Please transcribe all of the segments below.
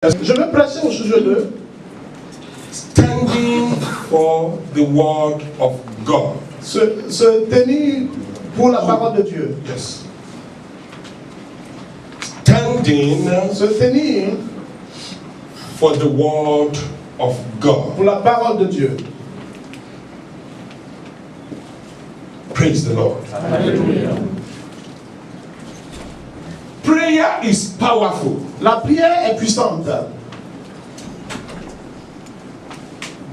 Je vais prêcher au sujet de standing for the word of God. se tenir pour la parole de Dieu. Yes. Standing Se tenir for the word of God. pour la parole de Dieu. Praise the Lord. Alléluia. Prayer is powerful. La prière est puissante.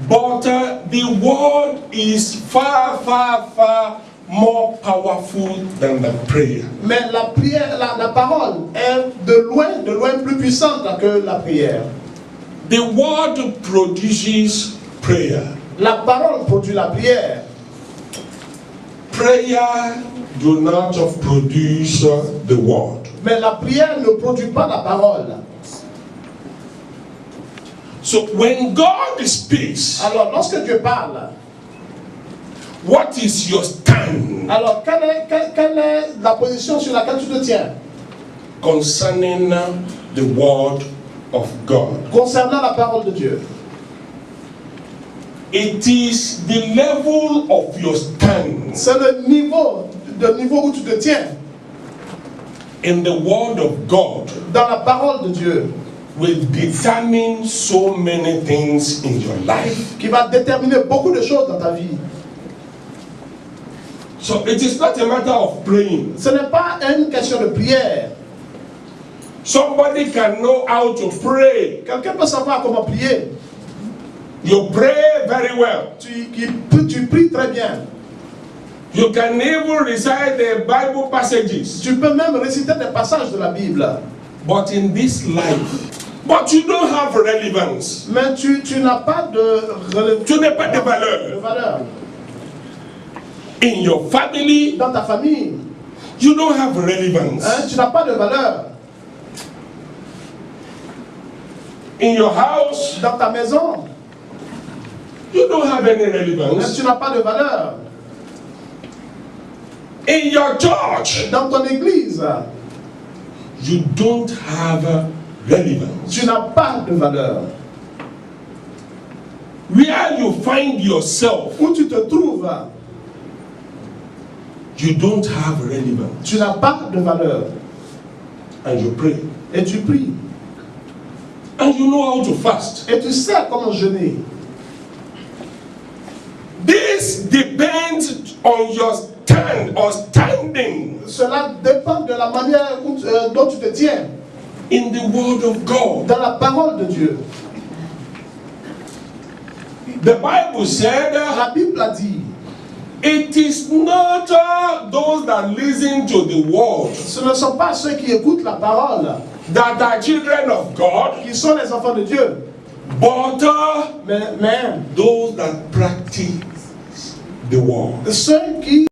But the word is far more powerful than the prayer. Mais la prière, la parole est de loin plus puissante que la prière. The word produces prayer. La parole produit la prière. Prayer do not produce the word. Mais la prière ne produit pas la parole. So when God speaks, Alors, lorsque Dieu parle, what is your stand alors quelle est la position sur laquelle tu te tiens concerning the word of God? concernant la parole de Dieu? It is the level of your stand C'est le niveau où tu te tiens in the word of God dans la parole de Dieu will determine so many things in your life. qui va déterminer beaucoup de choses dans ta vie. So it is not a matter of praying. Ce n'est pas une question de prière. Somebody can know how to pray. Quelqu'un peut savoir comment prier. You pray very well. Tu pries très bien. You can even recite the Bible passages. Tu peux même réciter des passages de la Bible. But in this life, but you don't have relevance. Mais tu n'as pas de Tu n'as pas de valeur. valeur. In your family, Dans ta famille, you don't have relevance. tu n'as pas de valeur. In your house, Dans ta maison, you don't have any relevance. tu n'as pas de valeur. In your church, Dans ton église, you don't have relevance. tu n'as pas de valeur. Where you find yourself, Où tu te trouves, you don't have relevance. tu n'as pas de valeur. And you pray. Et tu pries. And you know how to fast. Et tu sais comment jeûner. This depends on your stand or standing Cela dépend de la manière dont tu te tiens in the word of God. dans la parole de Dieu. The Bible said, La Bible a dit, it is not those that listen to the word ce ne sont pas ceux qui écoutent la parole that are children of God, qui sont les enfants de Dieu, but mais those that practice the word. ceux qui